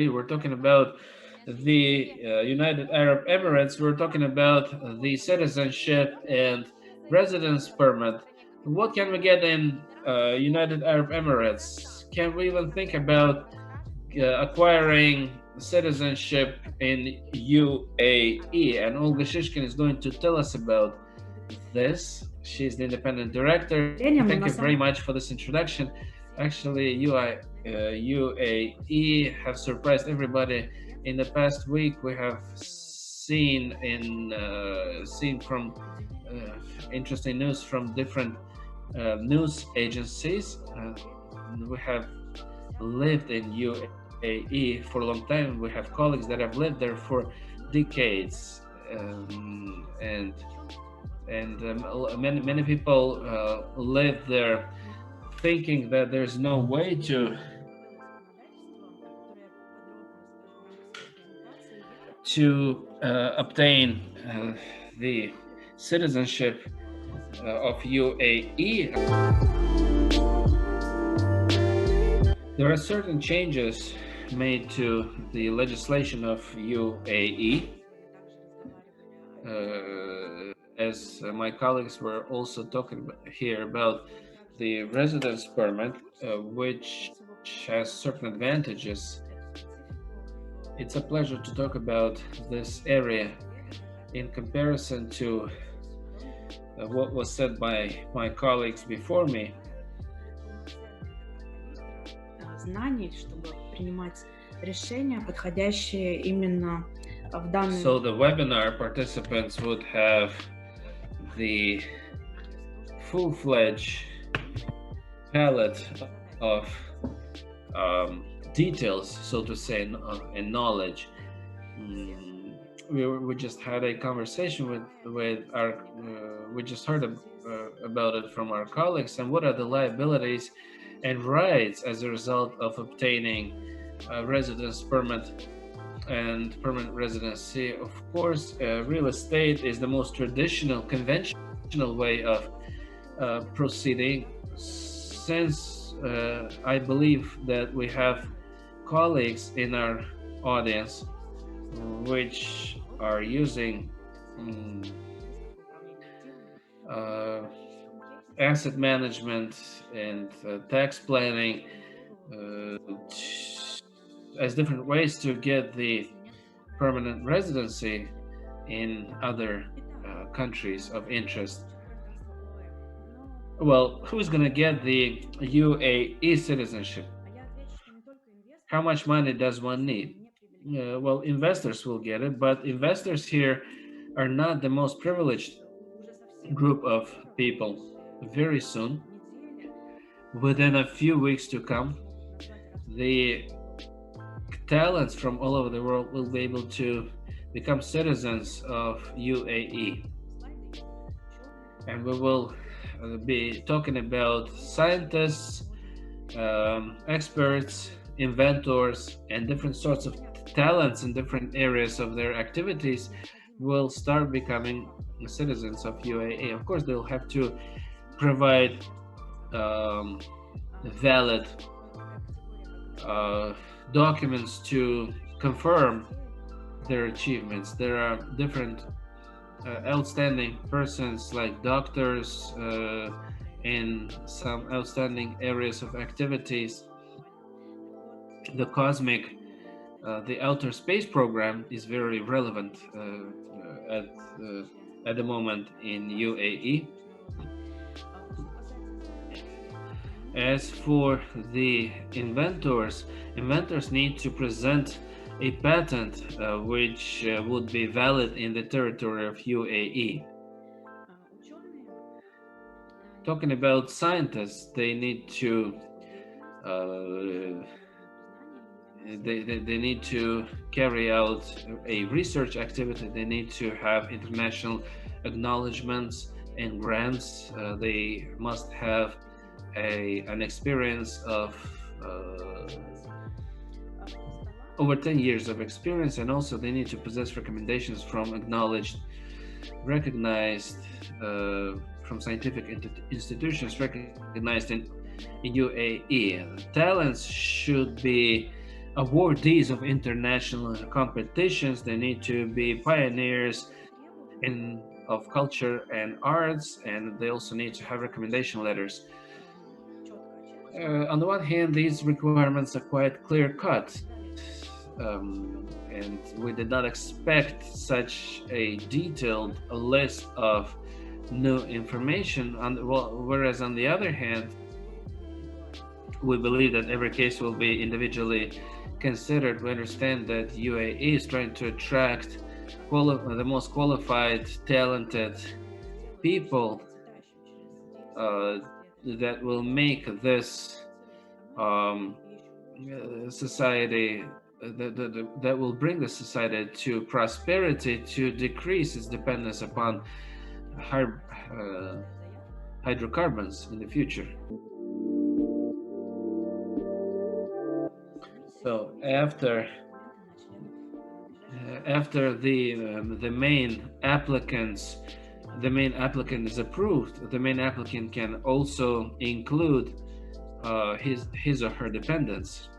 we're talking about the United Arab Emirates, we're talking about the citizenship and residence permit. What can we get in United Arab Emirates? Can we even think about acquiring citizenship in UAE? And Olga Shishkin is going to tell us about this. She's the independent director. Thank you very much for this introduction. Actually, UAE have surprised everybody. In the past week, we have seen from interesting news from different news agencies. We have lived in UAE for a long time. We have colleagues that have lived there for decades, and many people live there thinking that there's no way to obtain the citizenship of UAE. There are certain changes made to the legislation of UAE. As my colleagues were also talking here about the residence permit, which has certain advantages. It's a pleasure to talk about this area in comparison to what was said by my colleagues before me. So the webinar participants would have the full-fledged palette of details, so to say, and knowledge. We just had a conversation with our. We just heard about it from our colleagues, and what are the liabilities and rights as a result of obtaining a residence permit and permanent residency. Of course, real estate is the most traditional, conventional way of proceeding. Since I believe that we have colleagues in our audience which are using asset management and tax planning as different ways to get the permanent residency in other countries of interest. Well, who's going to get the UAE citizenship? How much money does one need? Well, investors will get it, but investors here are not the most privileged group of people. Very soon, within a few weeks to come, the talents from all over the world will be able to become citizens of UAE. And we will be talking about scientists, experts, inventors, and different sorts of talents in different areas of their activities will start becoming citizens of UAE. Of course, they'll have to provide valid documents to confirm their achievements. There are different outstanding persons like doctors in some outstanding areas of activities. The cosmic, the outer space program is very relevant at the moment in UAE. As for the inventors need to present a patent which would be valid in the territory of UAE. Talking about scientists, they need to they need to carry out a research activity. They need to have international acknowledgements and grants. They must have an experience of over 10 years of experience, and also they need to possess recommendations from recognized from scientific institutions recognized in UAE. Talents should be awardees of international competitions. They need to be pioneers of culture and arts, and they also need to have recommendation letters. On the one hand, these requirements are quite clear cut, and we did not expect such a detailed list of new information. Whereas on the other hand, we believe that every case will be individually considered. We understand that UAE is trying to attract the most qualified, talented people that will make this society that will bring the society to prosperity, to decrease its dependence upon hydrocarbons in the future. So after the main applicant is approved, the main applicant can also include his or her dependents,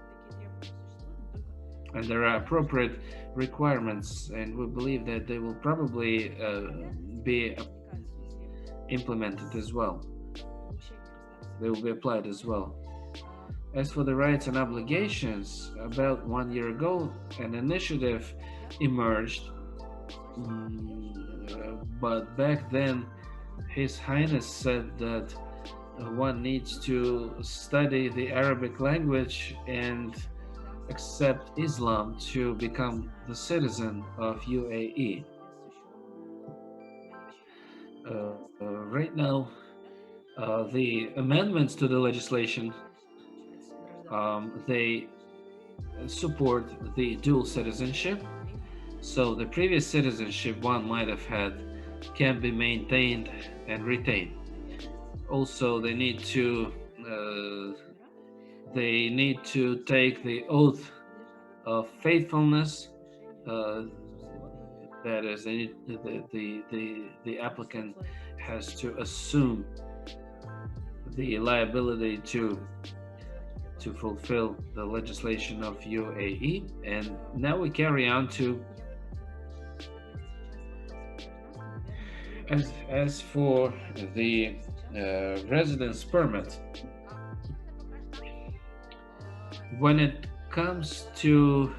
and there are appropriate requirements, and we believe that they will probably be implemented as well. They will be applied as well. As for the rights and obligations, about 1 year ago, an initiative emerged, but back then, His Highness said that one needs to study the Arabic language and accept Islam to become the citizen of UAE. Right now, the amendments to the legislation, they support the dual citizenship. So the previous citizenship one might have had can be maintained and retained. Also, they need to take the oath of faithfulness. That is, the applicant has to assume the liability to fulfill the legislation of UAE. And now we carry on to as for the residence permit. When it comes to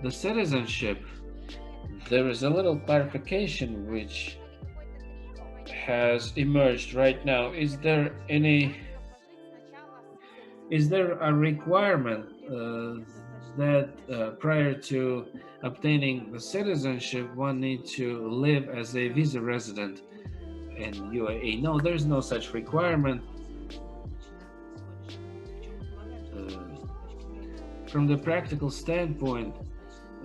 the citizenship, there is a little clarification which has emerged right now. Is there a requirement that prior to obtaining the citizenship, one needs to live as a visa resident in UAE? No, there's no such requirement. From the practical standpoint,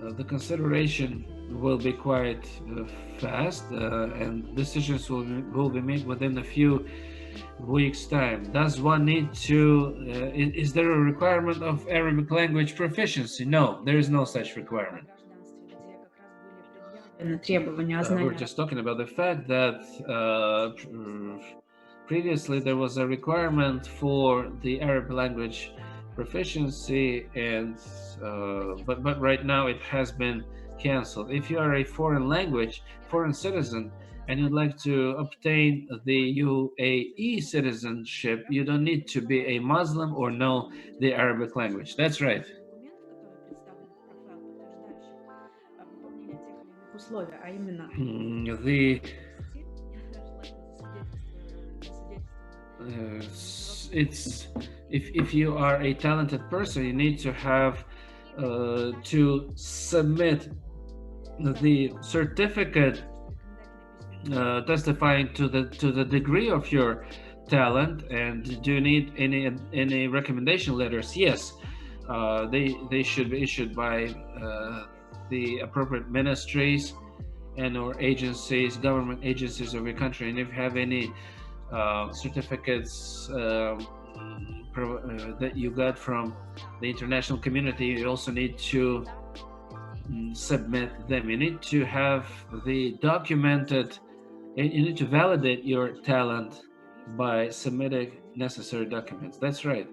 the consideration will be quite fast, and decisions will be made within a few weeks' time. Does one need to? Is there a requirement of Arabic language proficiency? No, there is no such requirement. We're just talking about the fact that previously there was a requirement for the Arabic language proficiency, and but right now it has been canceled. If you are a foreign citizen, and you'd like to obtain the UAE citizenship, you don't need to be a Muslim or know the Arabic language. That's right. It's if you are a talented person, you need to have to submit the certificate testifying to the degree of your talent. And do you need any recommendation letters? Yes, they should be issued by the appropriate ministries and or agencies, government agencies of your country. And if you have any certificates that you got from the international community, you also need to submit them. You need to have the documented, you need to validate your talent by submitting necessary documents. That's right.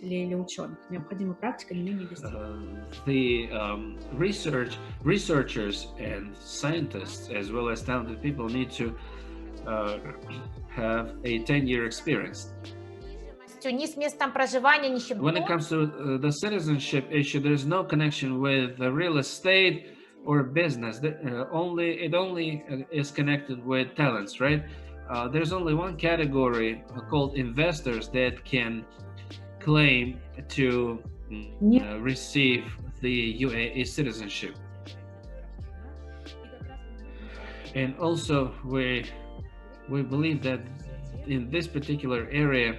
или ученых. Необходима практика не менее 10 лет. The researchers and scientists, as well as talented people, need to uh, have a 10-year experience. Ни с местом проживания, ни с чем. When it comes to the citizenship issue, there's no connection with the real estate or business. It only is connected with talents, right? There's only one category called investors that can claim to receive the UAE citizenship. And also, we believe that in this particular area,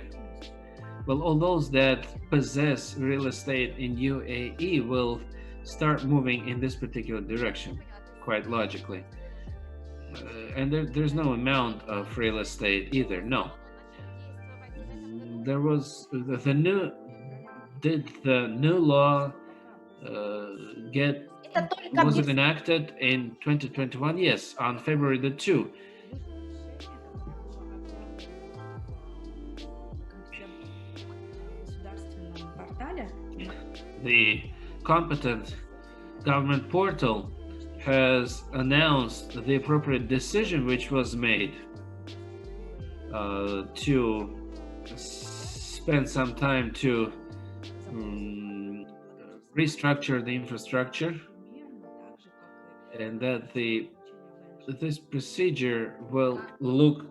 well, all those that possess real estate in UAE will start moving in this particular direction, quite logically. And there's no amount of real estate either. No. There was the new. Did the new law was it enacted in 2021? Yes, on February the 2. The competent government portal has announced the appropriate decision which was made to spend some time to restructure the infrastructure, and that this procedure will look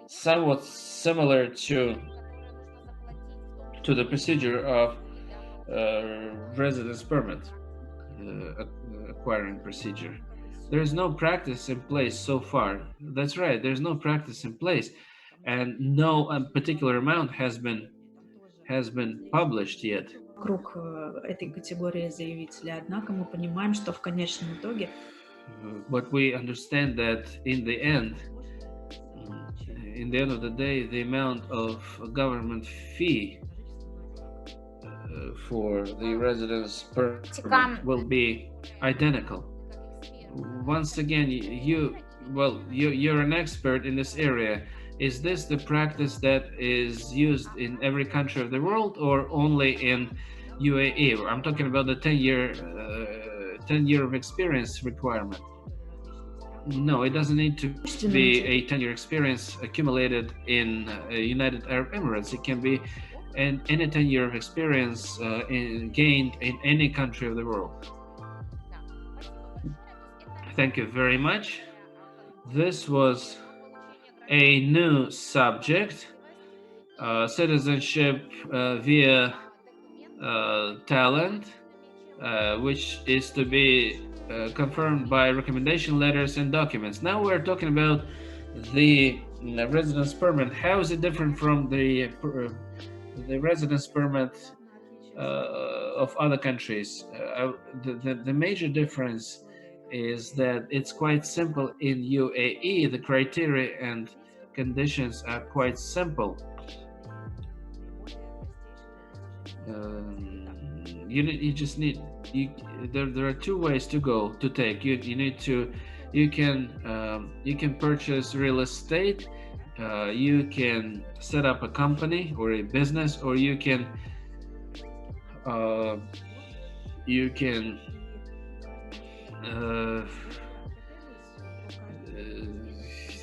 somewhat similar to the procedure of residence permit acquiring procedure. There is no practice in place so far. That's right, there's no practice in place, and no particular amount has been published yet. Вокруг этой категории заявителей. Однако мы понимаем, что в конечном итоге But we understand that in the end of the day, the amount of government fee for the residence permit will be identical. Once again, you're an expert in this area. Is this the practice that is used in every country of the world, or only in UAE? I'm talking about the 10-year of experience requirement. No, it doesn't need to be a 10-year experience accumulated in United Arab Emirates. It can be any 10-year of experience gained in any country of the world. Thank you very much. This was a new subject, citizenship via talent, which is to be confirmed by recommendation letters and documents. Now we're talking about the residence permit. How is it different from the residence permit of other countries? The major difference is that it's quite simple in UAE. The criteria and conditions are quite simple. There are two ways to take. You can purchase real estate. You can set up a company or a business, or you can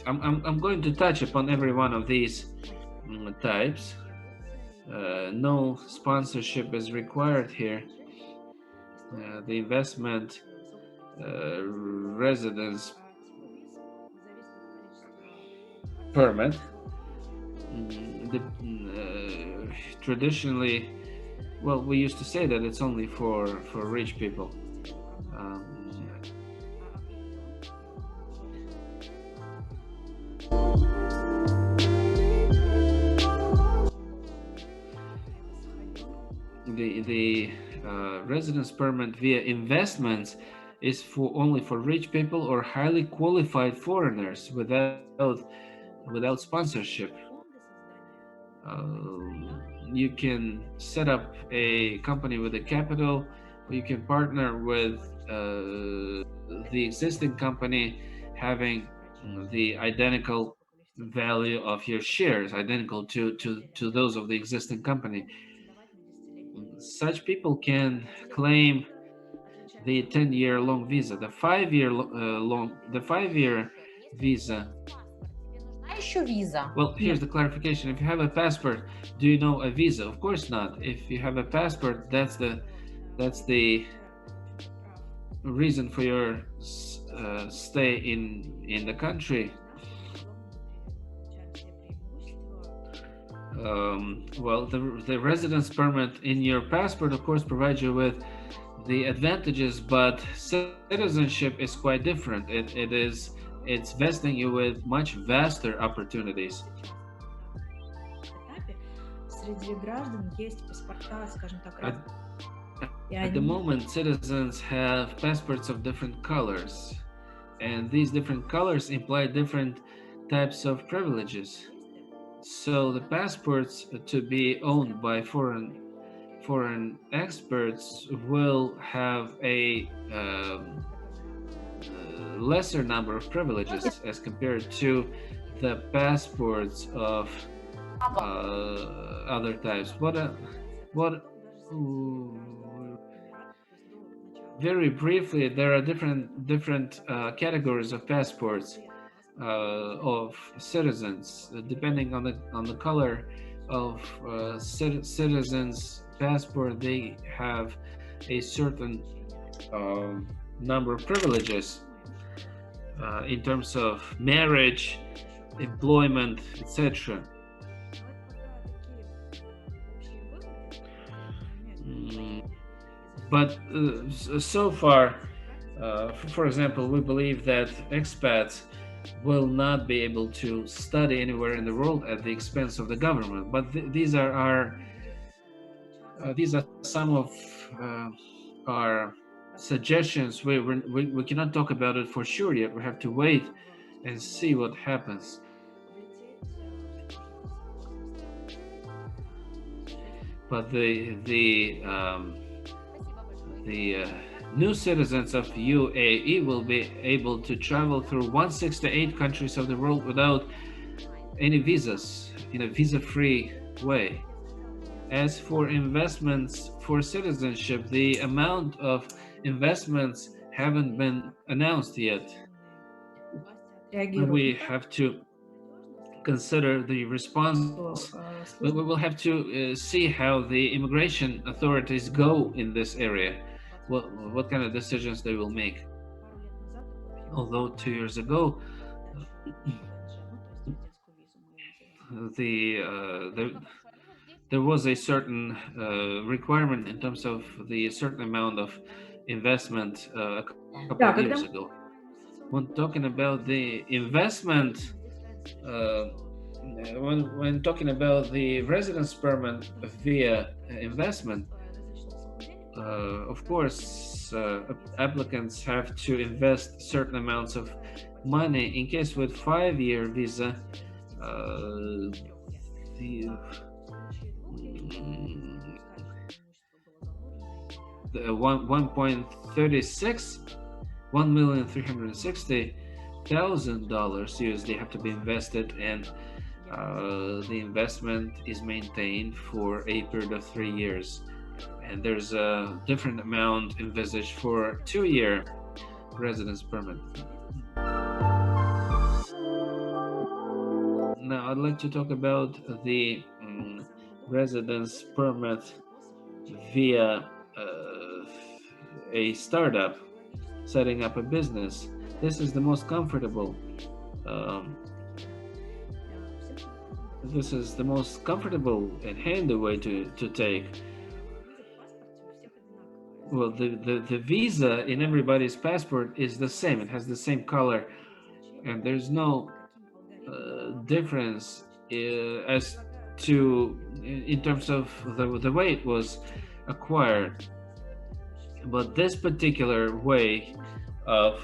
I'm going to touch upon every one of these types. No sponsorship is required here. The investment residence permit traditionally, well, we used to say that it's only for rich people. The residence permit via investments is only for rich people or highly qualified foreigners without sponsorship. You can set up a company with a capital, or you can partner with the existing company, having the identical value of your shares, identical to those of the existing company. such people can claim the 10-year long visa. The 5-year visa. А еще виза. Well, here's Нет. the clarification. If you have a passport, do you know a visa? Of course not. If you have a passport, that's the reason for your stay in the country. Well, the residence permit in your passport, of course, provides you with the advantages, but citizenship is quite different. It's vesting you with much vaster opportunities. Этапе среди граждан есть паспорта, скажем так, At, и at the они moment, citizens have passports of different colors, and these different colors imply different types of privileges. So the passports to be owned by foreign experts will have a lesser number of privileges as compared to the passports of other types. Very briefly, there are different categories of passports of citizens, depending on the color of citizens' passport. They have a certain number of privileges in terms of marriage, employment, etc. But so far, for example, we believe that expats will not be able to study anywhere in the world at the expense of the government. But these are some of our suggestions. We cannot talk about it for sure yet. We have to wait and see what happens. But the new citizens of UAE will be able to travel through 168 countries of the world without any visas, in a visa-free way. As for investments for citizenship, the amount of investments haven't been announced yet. We have to consider the response. We will have to see how the immigration authorities go in this area, what kind of decisions they will make. Although 2 years ago, there was a certain requirement in terms of the certain amount of investment a couple of years ago. When talking about the investment, when talking about the residence permit via investment, of course, applicants have to invest certain amounts of money. In case with 5-year visa, the 1.36 $1,360,000 USD have to be invested, and the investment is maintained for a period of 3 years. And there's a different amount envisaged for 2-year residence permit. Now I'd like to talk about the residence permit via a startup setting up a business. This is the most comfortable. This is the most comfortable and handy way to take. Well, the visa in everybody's passport is the same. It has the same color, and there's no difference as to in terms of the way it was acquired. But this particular way of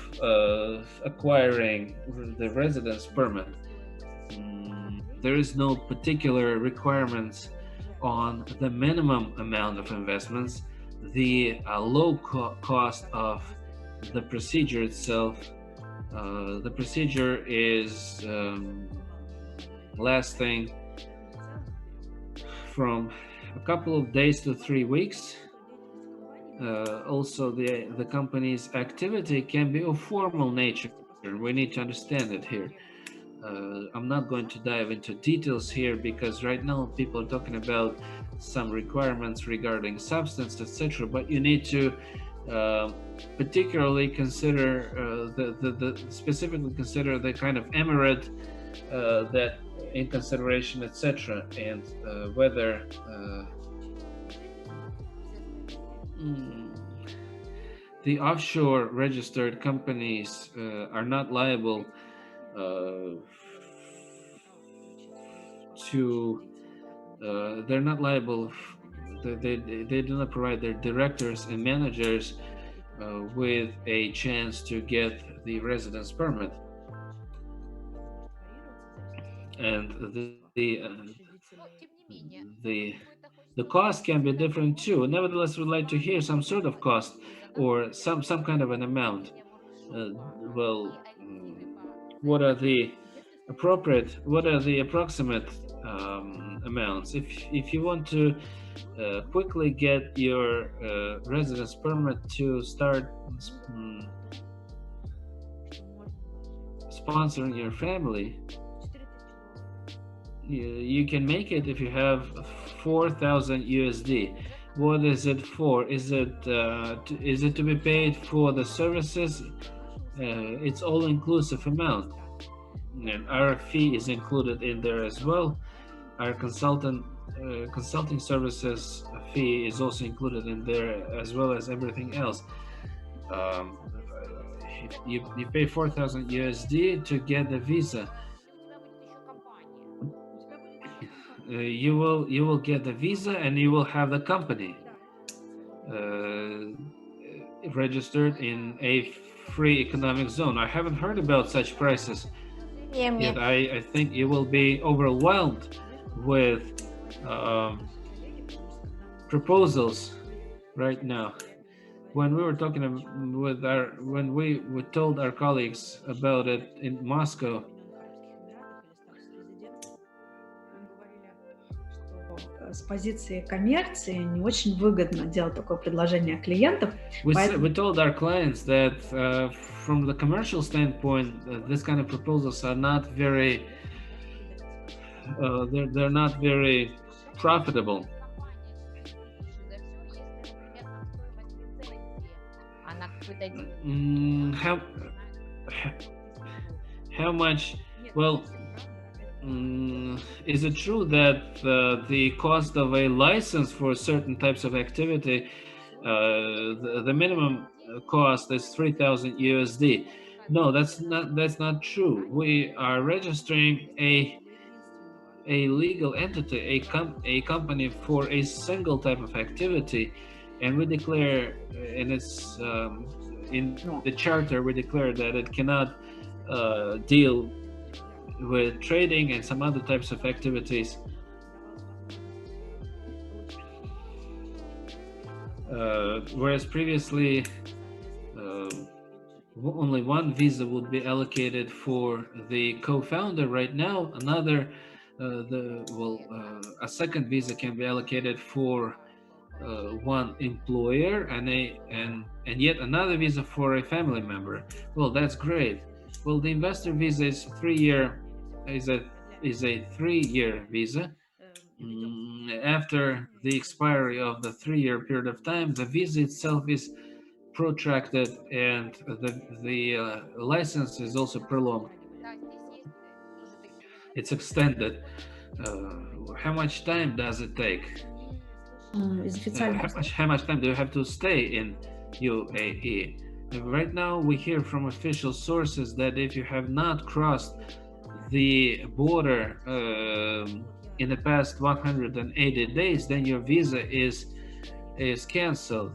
acquiring the residence permit, there is no particular requirements on the minimum amount of investments, the low cost of the procedure itself. The procedure is lasting from a couple of days to 3 weeks. Also, the company's activity can be of formal nature. We need to understand it here. I'm not going to dive into details here because right now people are talking about some requirements regarding substance, etc. But you need to uh, particularly consider the specifically consider the kind of emirate that in consideration, etc. And whether mm, the offshore registered companies are not liable uh, to they're not liable they do not provide their directors and managers with a chance to get the residence permit, and Но, тем не менее, the какой-то хоть the что-то cost can be относительно different того, too. Nevertheless, we'd like to hear some какая sort of должна cost быть виза, да, or например, some kind of an amount. более, может, uh, широкая, well, и объективы по what are заявлению. the Если студент appropriate, what are the хочет approximate сделать amounts? If you want to quickly get your residence permit to start mm, sponsoring your family, you can make it if you have 4,000 USD. What is it for? Is it to be paid for the services? It's all inclusive amount, and our fee is included in there as well. Our consulting services fee is also included in there, as well as everything else. Um, you pay 4,000 USD to get the visa. You will get the visa and you will have the company uh, registered in a free economic zone. I haven't heard about such prices yet. I think you will be overwhelmed with um, proposals right now. When we were talking when we told our colleagues about it in Moscow, С позиции коммерции не очень выгодно делать такое предложение клиентам. we told our clients that from the commercial standpoint, this kind of proposals are not very they're not very profitable. How much? Well, is it true that the cost of a license for certain types of activity, the minimum cost is 3,000 USD? No, that's not true. We are registering a legal entity, a company for a single type of activity, and we declare, and it's in the charter, we declare that it cannot deal with trading and some other types of activities. Whereas previously, only one visa would be allocated for the co-founder. Right now, a second visa can be allocated for one employer and yet another visa for a family member. Well, that's great. Well, the investor visa is 3-year is a 3-year visa. After the expiry of the 3-year period of time, the visa itself is protracted and the license is also prolonged. It's extended. How much time does it take? How much time do you have to stay in UAE? Right now, we hear from official sources that if you have not crossed the border in the past 180 days, then your visa is canceled.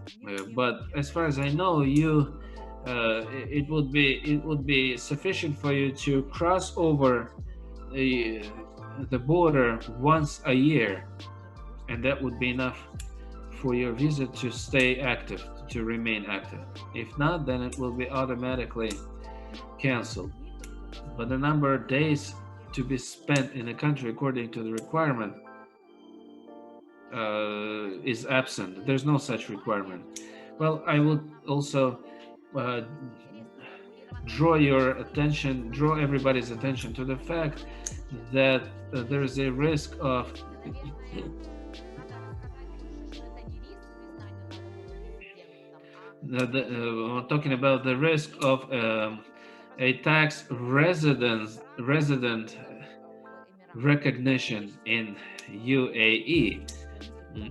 But as far as I know, it would be sufficient for you to cross over the border once a year, and that would be enough for your visa to stay active, to remain active. If not, then it will be automatically canceled. But the number of days to be spent in the country according to the requirement is absent. There's no such requirement. Well, I would also uh, draw everybody's attention to the fact that there is a risk of talking about the risk of a tax resident recognition in UAE.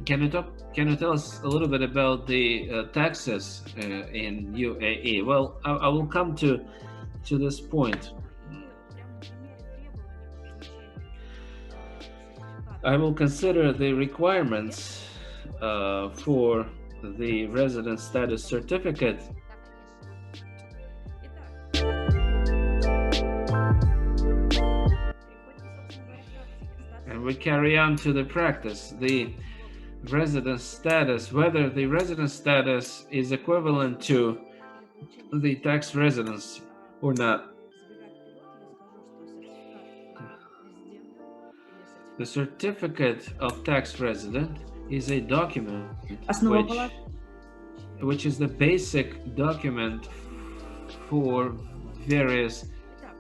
Can you tell us a little bit about the taxes in UAE? Well, I will come to this point. I will consider the requirements for the resident status certificate. And we carry on to the practice. The resident status, whether the resident status is equivalent to the tax residence or not. The certificate of tax resident is a document which is the basic document for various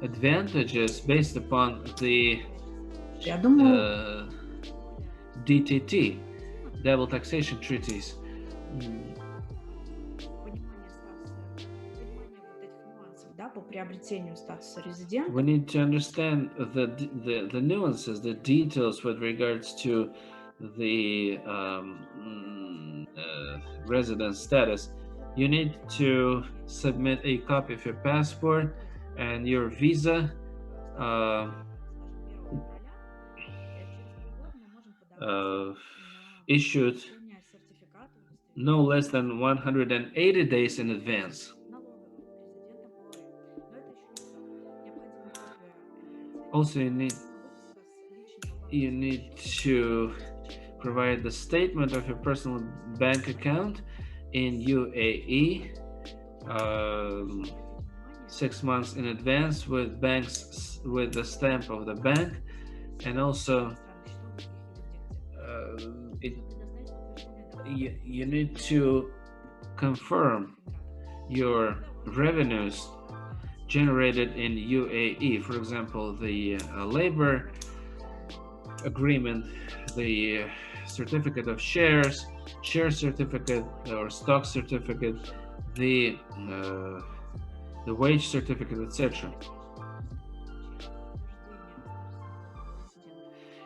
advantages based upon the DTT, double taxation treaties. We need to understand the nuances, the details with regards to the resident status. You need to submit a copy of your passport and your visa. Issued no less than 180 days in advance. Also, you need to provide the statement of your personal bank account in UAE 6 months in advance with the stamp of the bank, and also you need to confirm your revenues generated in UAE. For example, the labor agreement, the certificate of share certificate or stock certificate, the wage certificate, etc.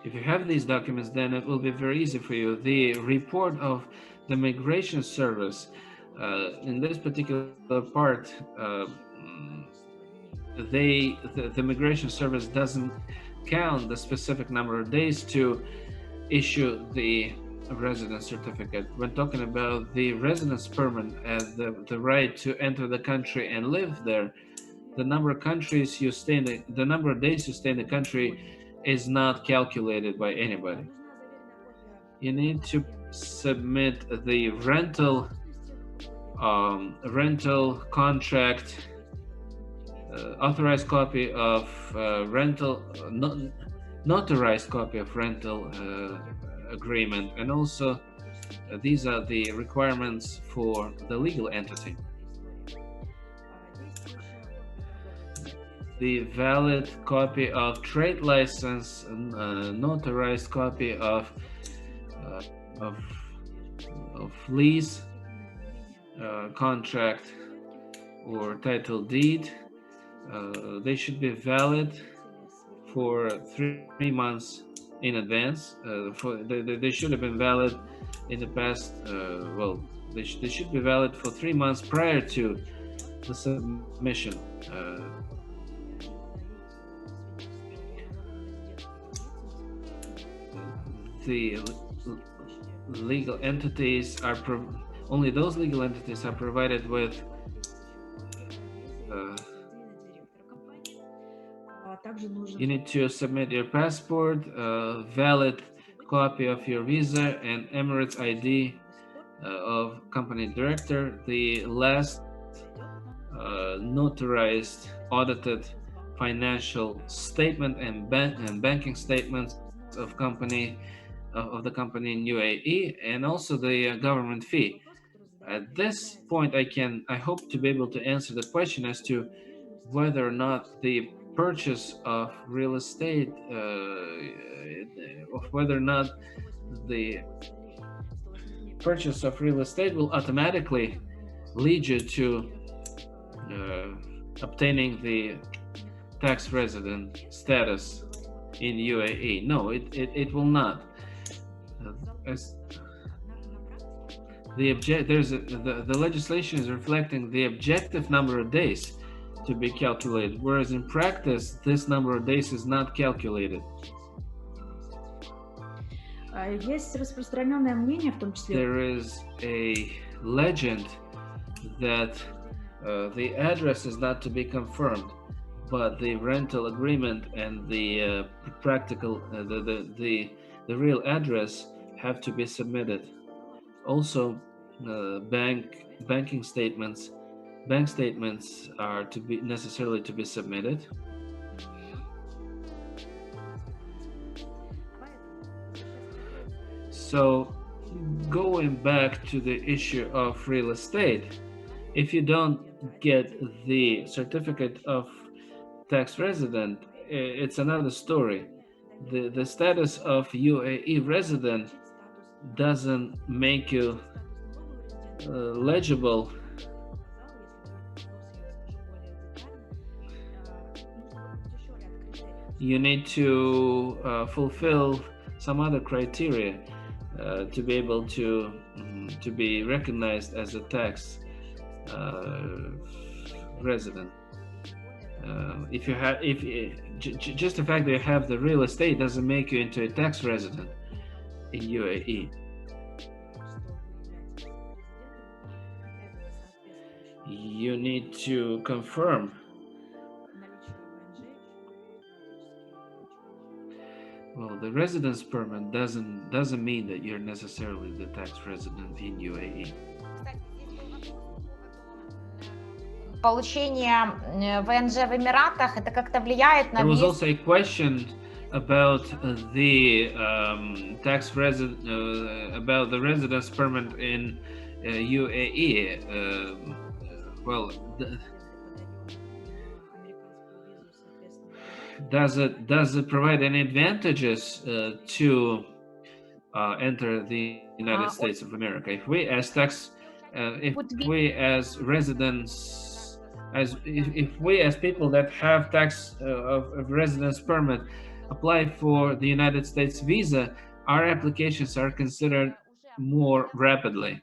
If you have these documents, then it will be very easy for you. The report of the migration service, in this particular part, the migration service doesn't count the specific number of days to issue the residence certificate. When talking about the residence permit as the right to enter the country and live there, the number of countries you stay in the number of days you stay in the country is not calculated by anybody. You need to submit the rental contract, authorized copy of rental, notarized copy of rental agreement, and also these are the requirements for the legal entity. The valid copy of trade license, notarized copy of lease contract or title deed. They should be valid for 3 months in advance. They should have been valid in the past. They should be valid for 3 months prior to the submission. The legal entities are only those legal entities are provided with you need to submit your passport, valid copy of your visa, and Emirates ID of company director, the last notarized audited financial statement and banking statements of company of the company in UAE, and also the government fee. At this point, I hope to be able to answer the question as to whether or not the purchase of real estate, of whether or not the purchase of real estate will automatically lead you to uh, obtaining the tax resident status in UAE. No, it will not. As the legislation is reflecting the objective number of days to be calculated, whereas in practice this number of days is not calculated. Есть распространенное мнение, в том числе. There is a legend that the address is not to be confirmed, but the rental agreement and the practical the real address have to be submitted. Also, bank statements are to be necessarily to be submitted. So, going back to the issue of real estate, if you don't get the certificate of tax resident, it's another story. The status of UAE resident doesn't make you legible. You need to fulfill some other criteria to be able to be recognized as a tax resident. If you have, just the fact that you have the real estate doesn't make you into a tax resident in UAE. You need to confirm. Well, the residence permit doesn't mean that you're necessarily the tax resident in UAE. Получение ВНЖ в Эмиратах, это как-то влияет на There was въезд? also a question about the about the residence permit in UAE. Well, does it provide any advantages to enter the United States of America? If we as residents, if we as people that have tax of residence permit apply for the United States visa, our applications are considered more rapidly.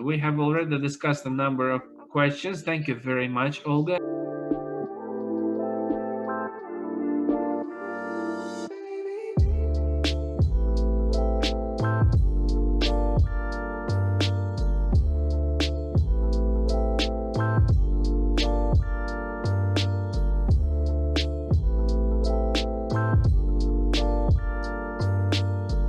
We have already discussed a number of questions. Thank you very much, Olga.